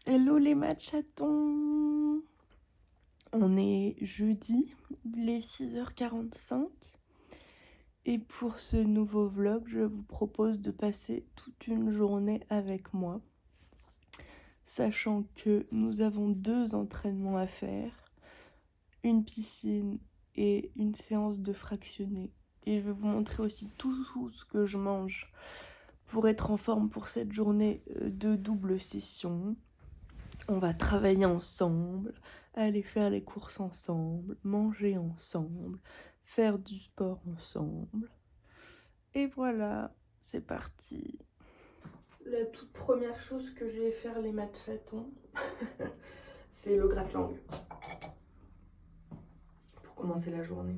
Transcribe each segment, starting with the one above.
Hello les matchatons. On est jeudi, il est 6h45 et pour ce nouveau vlog, je vous propose de passer toute une journée avec moi, sachant que nous avons 2 entraînements à faire, une piscine et une séance de fractionné. Et je vais vous montrer aussi tout ce que je mange pour être en forme pour cette journée de double session. On va travailler ensemble, aller faire les courses ensemble, manger ensemble, faire du sport ensemble. Et voilà, c'est parti. La toute première chose que je vais faire les matchatons, c'est le gratte-langue. Pour commencer la journée.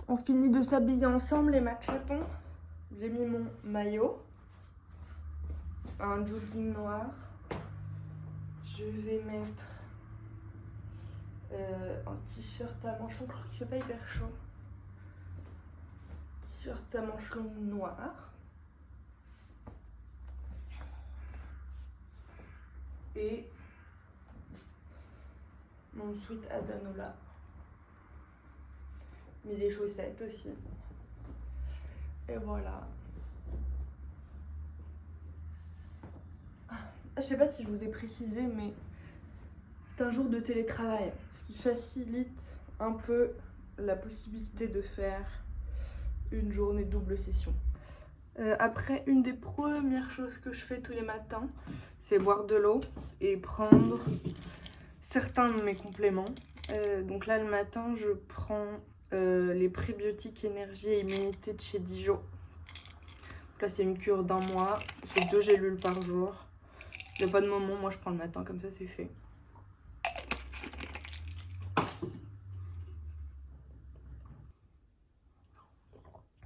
On finit de s'habiller ensemble les matchatons. J'ai mis mon maillot, un jogging noir. Je vais mettre un t-shirt à manches longues, je crois qu'il fait pas hyper chaud. T-shirt à manches longues noir. Et mon sweat à Danola. Mais des chaussettes aussi. Et voilà. Je sais pas si je vous ai précisé, mais c'est un jour de télétravail, ce qui facilite un peu la possibilité de faire une journée double session. Après, une des premières choses que je fais tous les matins, c'est boire de l'eau et prendre certains de mes compléments. Donc là, le matin, je prends les prébiotiques énergie et immunité de chez Dijon. Là, c'est une cure d'1 mois, c'est 2 gélules par jour. Il n'y a pas de moment, moi je prends le matin, comme ça c'est fait.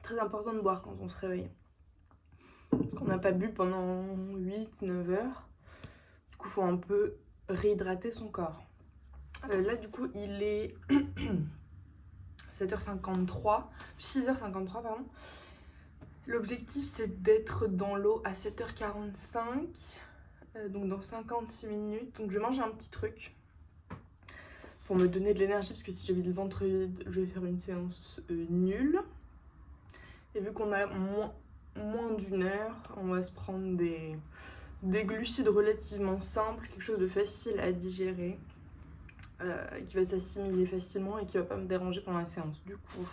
Très important de boire quand on se réveille. Parce qu'on n'a pas bu pendant 8-9 heures. Du coup, il faut un peu réhydrater son corps. Là, du coup, il est 7h53, 6h53, pardon. L'objectif, c'est d'être dans l'eau à 7h45, donc dans 56 minutes. Donc, je vais manger un petit truc pour me donner de l'énergie, parce que si j'ai le ventre vide, je vais faire une séance nulle. Et vu qu'on a moins d'1 heure, on va se prendre des glucides relativement simples, quelque chose de facile à digérer, qui va s'assimiler facilement et qui va pas me déranger pendant la séance. Du coup,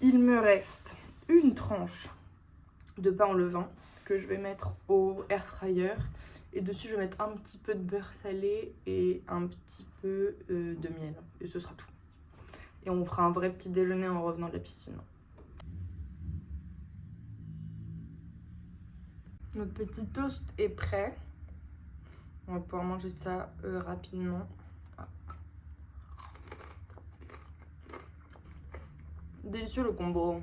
il me reste une tranche de pain au levain que je vais mettre au air fryer. Et dessus, je vais mettre un petit peu de beurre salé et un petit peu de miel. Et ce sera tout. Et on fera un vrai petit déjeuner en revenant de la piscine. Notre petit toast est prêt. On va pouvoir manger ça rapidement. Délicieux le combo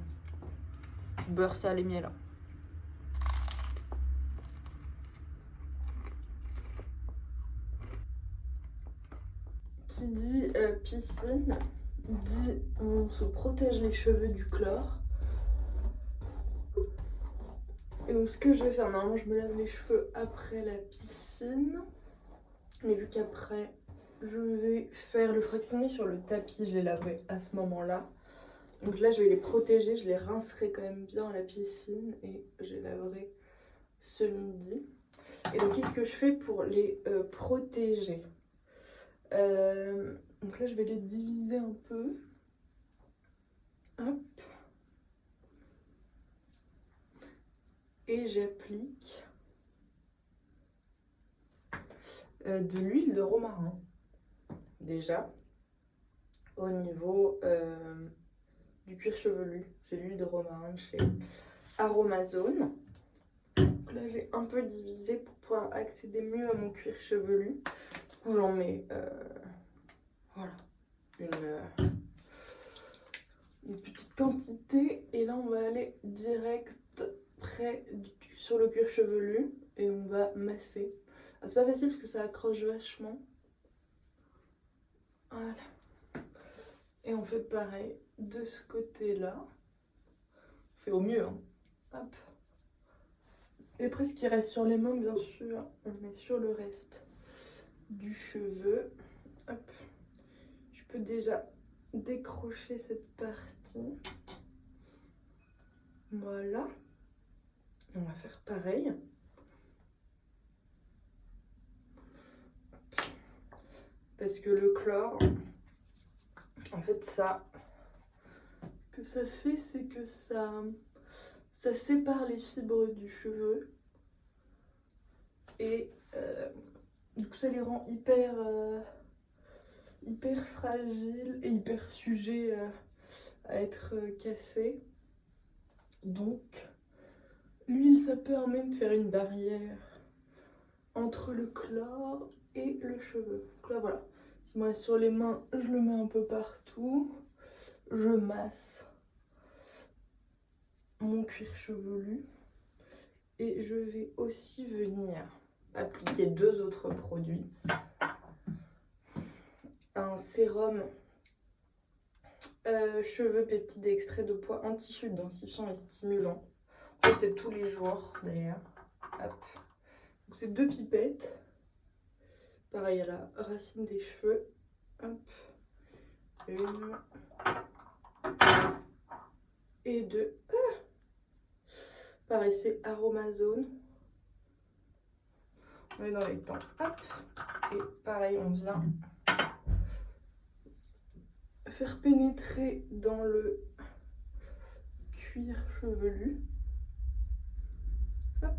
beurre salé miel. Qui dit piscine dit on se protège les cheveux du chlore. Et donc ce que je vais faire, normalement je me lave les cheveux après la piscine. Mais vu qu'après je vais faire le fractionné sur le tapis, je les laverai à ce moment-là. Donc là je vais les protéger, je les rincerai quand même bien à la piscine et je les laverai ce midi. Et donc qu'est-ce que je fais pour les protéger? Donc là je vais les diviser un peu. Hop. Et j'applique de l'huile de romarin. Déjà, au niveau du cuir chevelu. C'est l'huile de romarin de chez Aromazone. Donc là j'ai un peu divisé pour pouvoir accéder mieux à mon cuir chevelu. Du coup j'en mets voilà, une petite quantité. Et là on va aller direct sur le cuir chevelu et on va masser. Ah, c'est pas facile parce que ça accroche vachement. Voilà. Et on fait pareil de ce côté-là. fais au mieux. Hein. Hop. Et après, ce qui reste sur les mains, bien sûr, on le met sur le reste du cheveu. Hop. Je peux déjà décrocher cette partie. Voilà. On va faire pareil. Parce que le chlore, en fait, ce que ça fait, c'est que ça sépare les fibres du cheveu. Et du coup, ça les rend hyper fragiles et hyper sujets à être cassés. Donc, l'huile, ça permet de faire une barrière entre le chlore et le cheveu. Donc là, voilà. Moi, sur les mains, je le mets un peu partout. Je masse mon cuir chevelu. Et je vais aussi venir appliquer 2 autres produits. Un sérum cheveux peptides et extrait de pois anti-chute, densifiant et stimulant. C'est tous les jours d'ailleurs. Donc c'est 2 pipettes. Pareil à la racine des cheveux. Hop. 1 et 2. Pareil, c'est Aromazone. On est dans les temps. Hop. Et pareil, on vient faire pénétrer dans le cuir chevelu. Hop.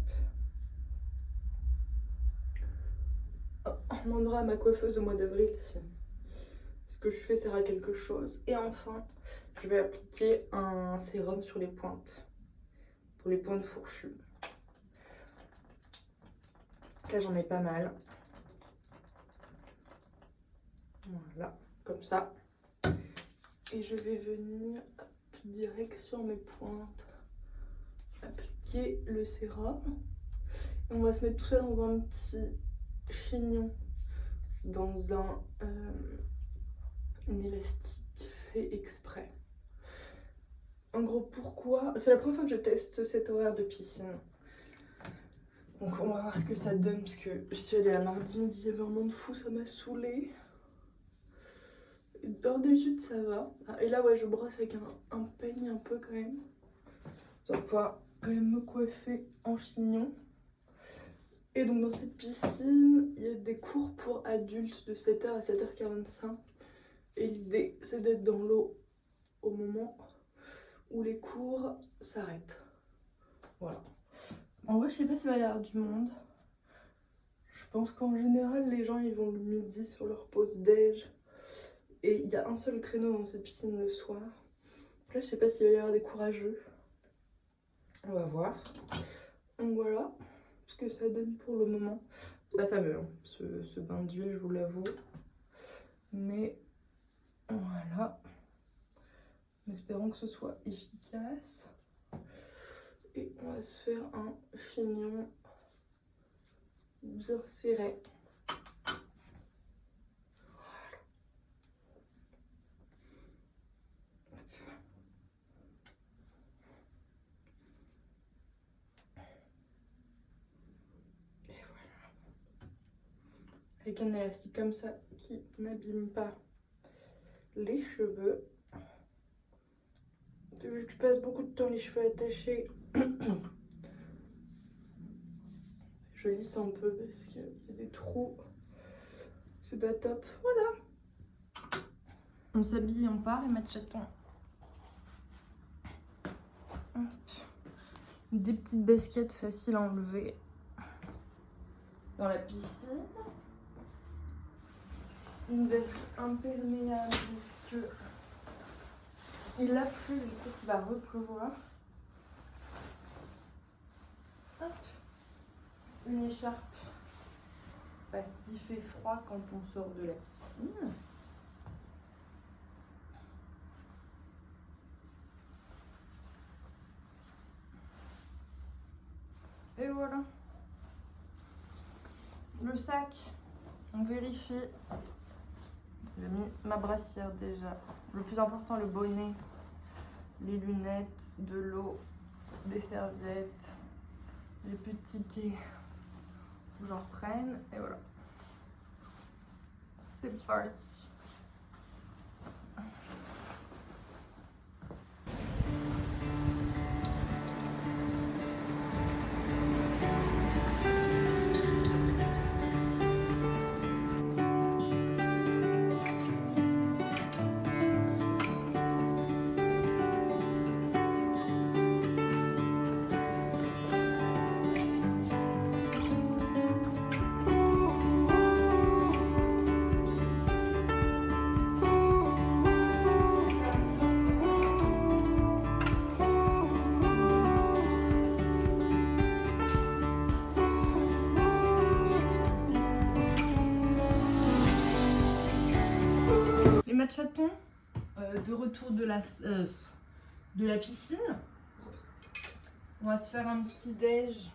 On demandera à ma coiffeuse au mois d'avril si ce que je fais sert à quelque chose. Et enfin, je vais appliquer un sérum sur les pointes. Pour les pointes fourchues. Là, j'en ai pas mal. Voilà, comme ça. Et je vais venir direct sur mes pointes appliquer le sérum. Et on va se mettre tout ça dans un petit chignon, dans un élastique fait exprès. En gros, pourquoi? C'est la première fois que je teste cet horaire de piscine. Donc on va voir ce que ça donne, parce que je suis allée à mardi midi, il y avait un monde fou, ça m'a saoulée. Hors d'habitude ça va. Ah, et là ouais, je brosse avec un peigne un peu quand même. Je vais pouvoir quand même me coiffer en chignon. Et donc dans cette piscine, il y a des cours pour adultes de 7h à 7h45. Et l'idée c'est d'être dans l'eau au moment où les cours s'arrêtent. Voilà. En vrai, je sais pas s'il va y avoir du monde. Je pense qu'en général, les gens ils vont le midi sur leur pause déj. Et il y a un seul créneau dans cette piscine le soir. Là, je sais pas s'il va y avoir des courageux. On va voir. Donc voilà ce que ça donne pour le moment. C'est pas fameux, hein, ce bain d'huile, je vous l'avoue. Mais voilà. En espérant que ce soit efficace. Et on va se faire un chignon bien serré. Et voilà. Avec un élastique comme ça qui n'abîme pas les cheveux. Vu que je passe beaucoup de temps les cheveux attachés, je lisse un peu parce qu'il y a des trous. C'est pas top. Voilà. On s'habille, on part et mettre chaton. Des petites baskets faciles à enlever dans la piscine. Une veste imperméable parce que il a plu, j'espère qu'il va repleuvoir. Hop. Une écharpe parce qu'il fait froid quand on sort de la piscine. Et voilà. Le sac, on vérifie. J'ai mis ma brassière déjà. Le plus important, le bonnet, les lunettes, de l'eau, des serviettes, les petits tickets où j'en reprenne et voilà. C'est parti. Les matchatons de retour de la piscine. On va se faire un petit déj.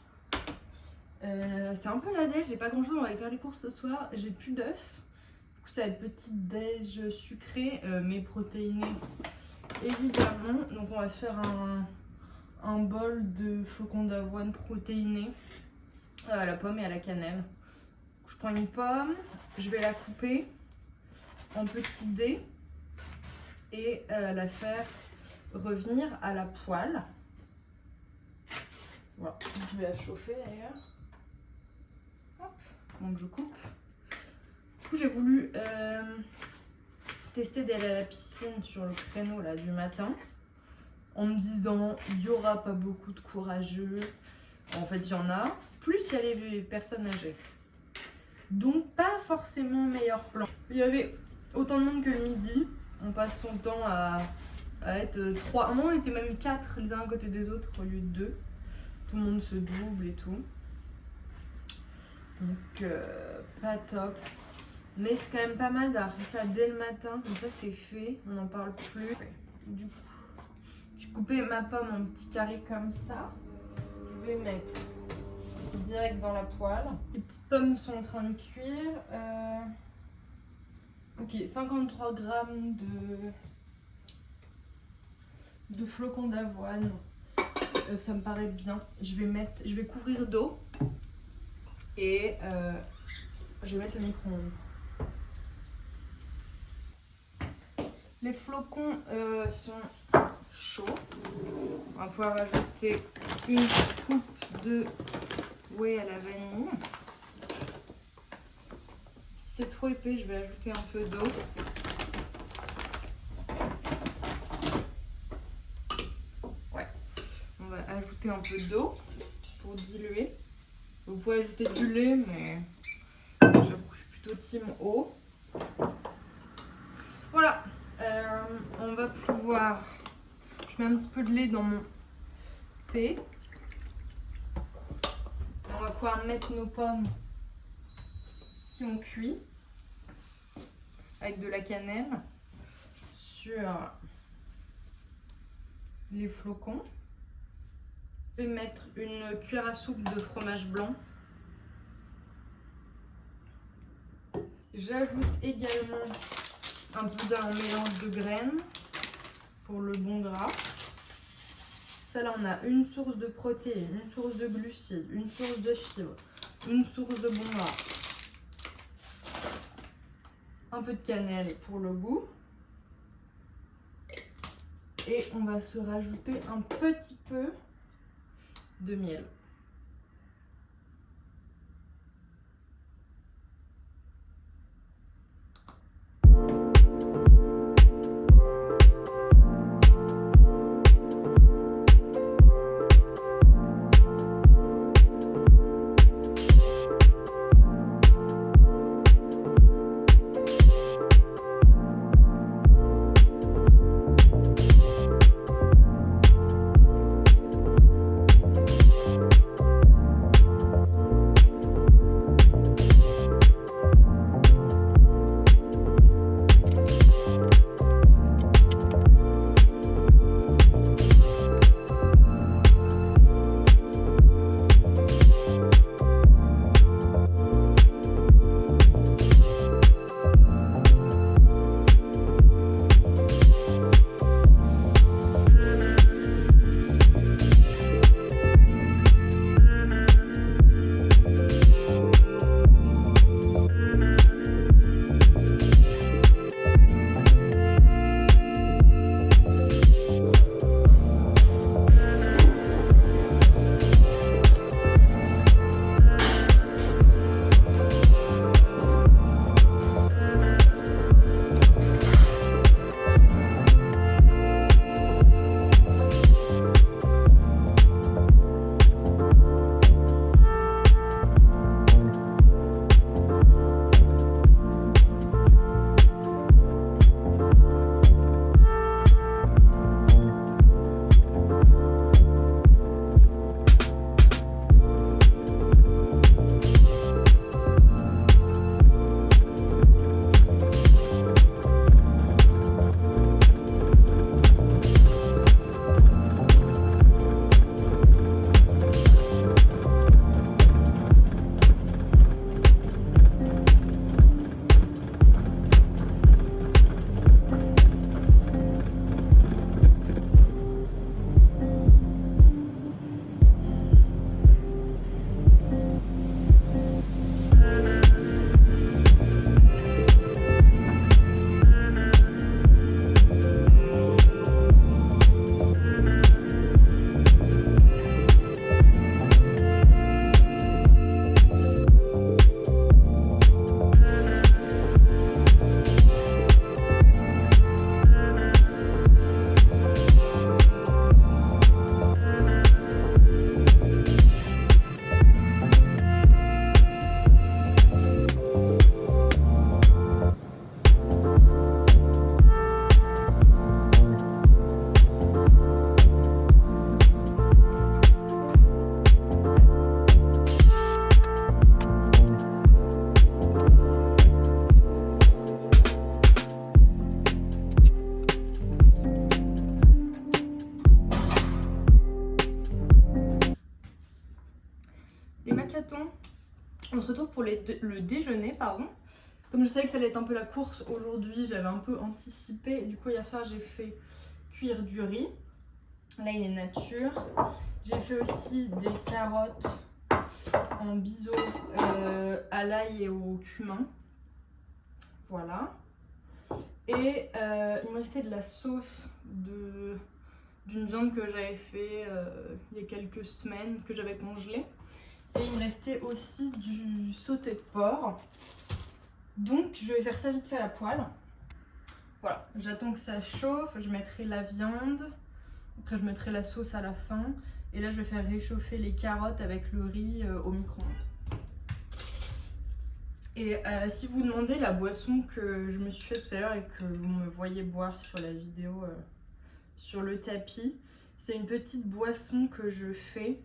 C'est un peu la déj, j'ai pas grand chose, on va aller faire les courses ce soir. J'ai plus d'œufs. Du coup, ça va être petit déj sucré mais protéiné évidemment. Donc, on va se faire un bol de flocons d'avoine protéinés à la pomme et à la cannelle. Je prends une pomme, je vais la couper en petits dés et la faire revenir à la poêle. Voilà, je vais la chauffer d'ailleurs. Hop, donc je coupe. Du coup, j'ai voulu tester d'aller à la piscine sur le créneau là du matin en me disant il n'y aura pas beaucoup de courageux. En fait, il y en a. Plus il y a les personnes âgées. Donc, pas forcément meilleur plan. Il y avait autant de monde que le midi. On passe son temps à être 3. À un moment, on était même 4 les uns à côté des autres au lieu de 2. Tout le monde se double et tout. Donc, pas top. Mais c'est quand même pas mal d'avoir fait ça dès le matin. Comme ça, c'est fait. On n'en parle plus. Du coup, j'ai coupé ma pomme en petits carrés comme ça. Je vais mettre direct dans la poêle. Les petites pommes sont en train de cuire. Ok, 53 grammes de flocons d'avoine. Ça me paraît bien. Je vais couvrir d'eau et je vais mettre le micro-ondes. Les flocons sont chauds. On va pouvoir ajouter une coupe de whey à la vanille. Si c'est trop épais, je vais ajouter un peu d'eau. Ouais, on va ajouter un peu d'eau pour diluer. Vous pouvez ajouter du lait, mais j'avoue que je suis plutôt team eau. Voilà, on va pouvoir... Je mets un petit peu de lait dans mon thé. On va pouvoir mettre nos pommes qui ont cuit avec de la cannelle sur les flocons. Je vais mettre une cuillère à soupe de fromage blanc. J'ajoute également un boudin en mélange de graines pour le bon gras. Ça là, on a une source de protéines, une source de glucides, une source de fibres, une source de bon gras. Un peu de cannelle pour le goût. Et on va se rajouter un petit peu de miel. chatons, on se retrouve pour le déjeuner, pardon. Comme je savais que ça allait être un peu la course aujourd'hui, j'avais un peu anticipé. Du coup, hier soir, j'ai fait cuire du riz. Là, il est nature. J'ai fait aussi des carottes en biseau à l'ail et au cumin. Voilà. Et il me restait de la sauce d'une viande que j'avais fait il y a quelques semaines, que j'avais congelée. Et il me restait aussi du sauté de porc. Donc je vais faire ça vite fait à la poêle. Voilà, j'attends que ça chauffe, je mettrai la viande. Après je mettrai la sauce à la fin. Et là je vais faire réchauffer les carottes avec le riz au micro-ondes. Et si vous demandez la boisson que je me suis fait tout à l'heure et que vous me voyez boire sur la vidéo sur le tapis, c'est une petite boisson que je fais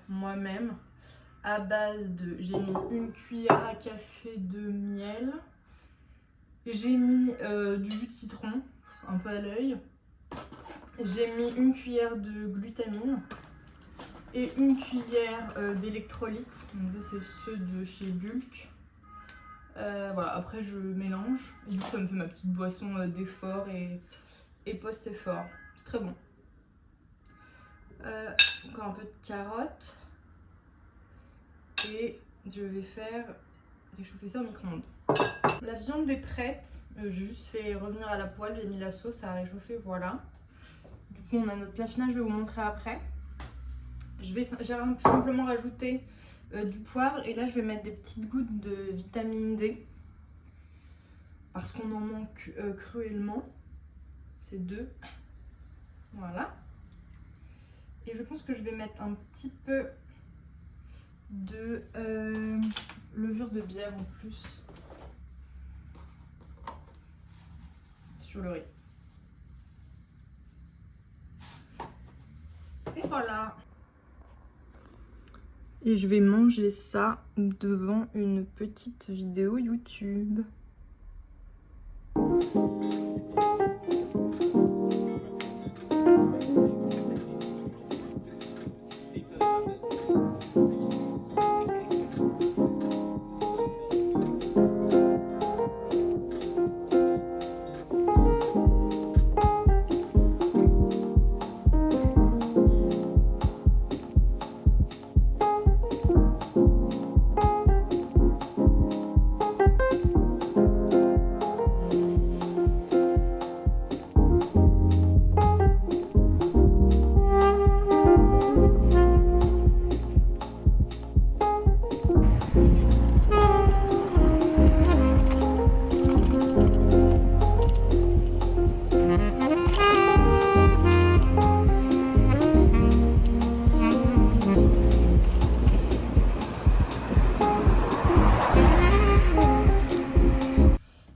moi-même à base de... J'ai mis une cuillère à café de miel, j'ai mis du jus de citron, un peu à l'œil, j'ai mis une cuillère de glutamine et une cuillère d'électrolytes, donc c'est ceux de chez Bulk. Voilà, après je mélange et du coup ça me fait ma petite boisson d'effort et post-effort. C'est très bon. Encore un peu de carottes et je vais faire réchauffer ça au micro-ondes. La viande est prête, j'ai juste fait revenir à la poêle, j'ai mis la sauce à réchauffer, voilà. Du coup on a notre plat final, je vais vous montrer après. J'ai simplement rajouté du poivre et là je vais mettre des petites gouttes de vitamine D parce qu'on en manque cruellement. C'est 2. Voilà. Et je pense que je vais mettre un petit peu de levure de bière en plus sur le riz. Et voilà. Et je vais manger ça devant une petite vidéo YouTube.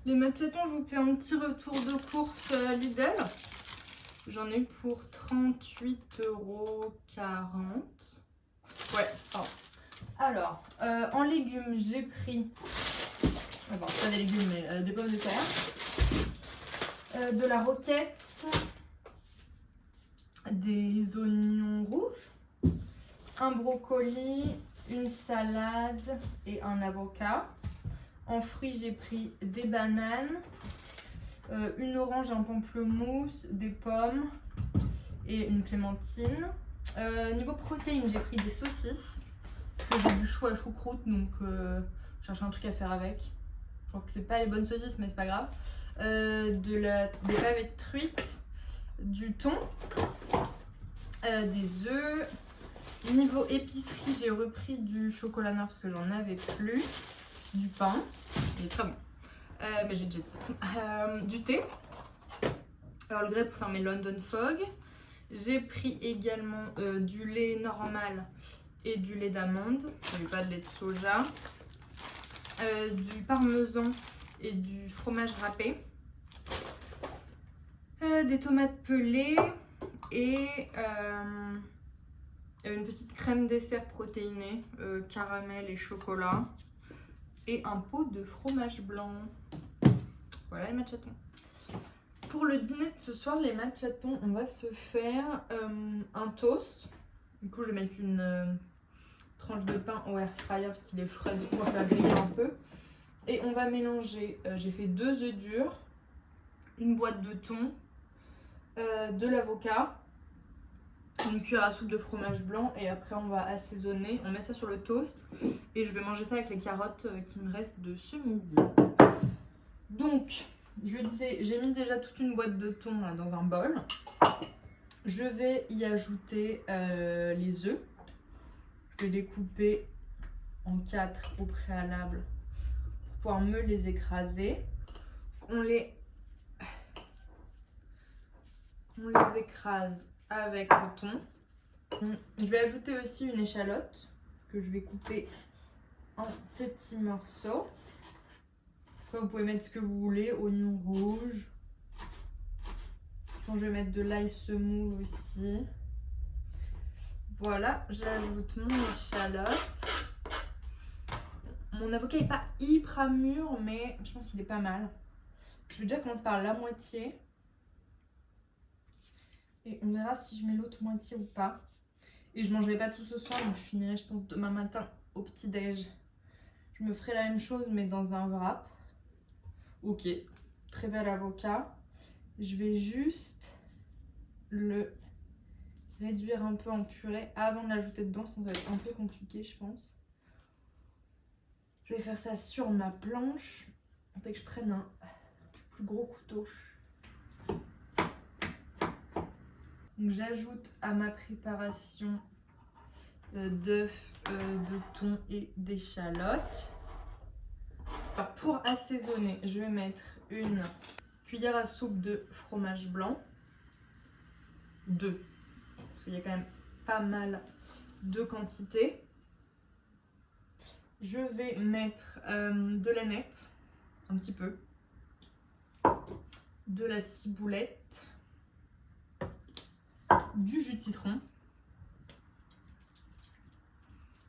Les matchetons, je vous fais un petit retour de course Lidl. J'en ai eu pour 38,40 €. Ouais, pardon. Alors, en légumes, j'ai pris... Bon, pas des légumes, mais des pommes de terre. De la roquette. Des oignons rouges. Un brocoli, une salade et un avocat. En fruits, j'ai pris des bananes, une orange, un pamplemousse, des pommes et une clémentine. Niveau protéines, j'ai pris des saucisses. J'ai du chou à choucroute, donc je cherche un truc à faire avec. Je crois que c'est pas les bonnes saucisses, mais c'est pas grave. Des pavés de truite, du thon, des œufs. Niveau épicerie, j'ai repris du chocolat noir parce que j'en avais plus. Du pain, il est très bon, mais j'ai déjà dit. Du thé, alors le grès pour faire mes London Fog. J'ai pris également du lait normal et du lait d'amande, il n'y avait pas de lait de soja, du parmesan et du fromage râpé, des tomates pelées et une petite crème dessert protéinée, caramel et chocolat. Et un pot de fromage blanc. Voilà les matchatons. Pour le dîner de ce soir, les matchatons, on va se faire un toast. Du coup, je vais mettre tranche de pain au air fryer parce qu'il est frais, du coup on va faire griller un peu. Et on va mélanger, j'ai fait 2 œufs durs, une boîte de thon, de l'avocat, une cuillère à soupe de fromage blanc et après on va assaisonner, on met ça sur le toast et je vais manger ça avec les carottes qui me restent de ce midi. Donc, je disais, j'ai mis déjà toute une boîte de thon là, dans un bol. Je vais y ajouter les œufs. Je vais les couper en 4 au préalable pour pouvoir me les écraser. On les écrase avec le thon. Je vais ajouter aussi une échalote que je vais couper en petits morceaux. Après, vous pouvez mettre ce que vous voulez, oignon rouge. Je vais mettre de l'ail semoule aussi. Voilà, j'ajoute mon échalote. Mon avocat n'est pas hyper mûr, mais je pense qu'il est pas mal. Je vais déjà commencer par la moitié. Et on verra si je mets l'autre moitié ou pas. Et je ne mangerai pas tout ce soir, donc je finirai, je pense, demain matin au petit-déj. Je me ferai la même chose, mais dans un wrap. Ok, très bel avocat. Je vais juste le réduire un peu en purée avant de l'ajouter dedans, sinon ça va être un peu compliqué, je pense. Je vais faire ça sur ma planche. Dès que je prenne un plus gros couteau. Donc j'ajoute à ma préparation d'œufs, de thon et d'échalotes. Alors pour assaisonner, je vais mettre une cuillère à soupe de fromage blanc. 2. Parce qu'il y a quand même pas mal de quantité. Je vais mettre de l'aneth, un petit peu. De la ciboulette. Du jus de citron.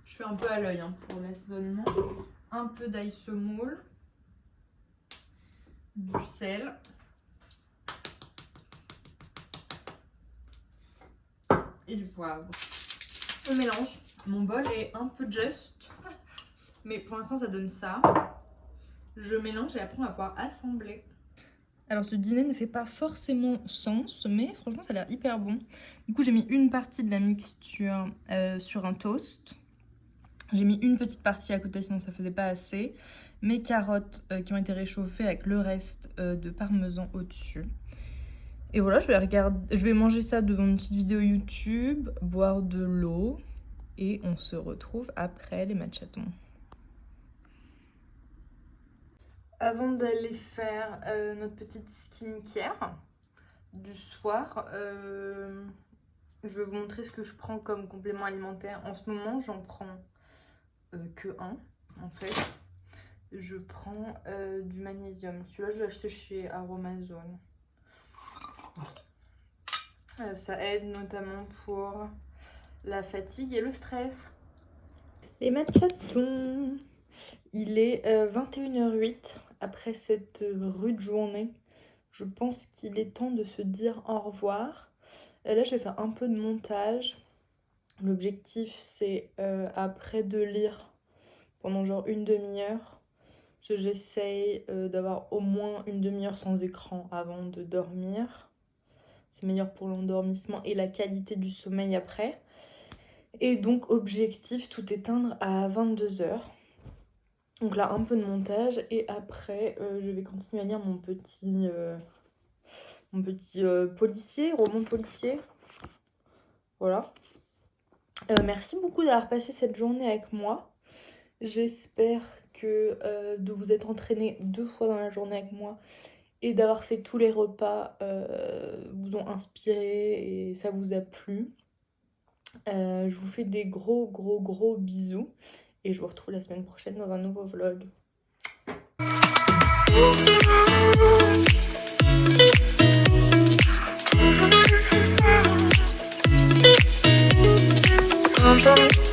Je fais un peu à l'œil pour l'assaisonnement. Un peu d'ail semoule. Du sel. Et du poivre. On mélange. Mon bol est un peu juste. Mais pour l'instant ça donne ça. Je mélange et après on va pouvoir assembler. Alors ce dîner ne fait pas forcément sens, mais franchement ça a l'air hyper bon. Du coup j'ai mis une partie de la mixture sur un toast. J'ai mis une petite partie à côté, sinon ça faisait pas assez. Mes carottes qui ont été réchauffées avec le reste de parmesan au-dessus. Et voilà, je vais manger ça devant une petite vidéo YouTube, boire de l'eau. Et on se retrouve après les matchatons. Avant d'aller faire notre petite skincare du soir, je vais vous montrer ce que je prends comme complément alimentaire. En ce moment, j'en prends que un, en fait. Je prends du magnésium. Celui-là, je l'ai acheté chez Aromazone. Ça aide notamment pour la fatigue et le stress. Les matchatons. Il est 21h08 après cette rude journée. Je pense qu'il est temps de se dire au revoir. Là, je vais faire un peu de montage. L'objectif, c'est après de lire pendant genre une demi-heure. J'essaye d'avoir au moins une demi-heure sans écran avant de dormir. C'est meilleur pour l'endormissement et la qualité du sommeil après. Et donc, objectif, tout éteindre à 22h. Donc là, un peu de montage et après, je vais continuer à lire mon petit policier, roman policier. Voilà. Merci beaucoup d'avoir passé cette journée avec moi. J'espère que de vous être entraîné 2 fois dans la journée avec moi et d'avoir fait tous les repas vous ont inspiré et ça vous a plu. Je vous fais des gros bisous. Et je vous retrouve la semaine prochaine dans un nouveau vlog. Entendu.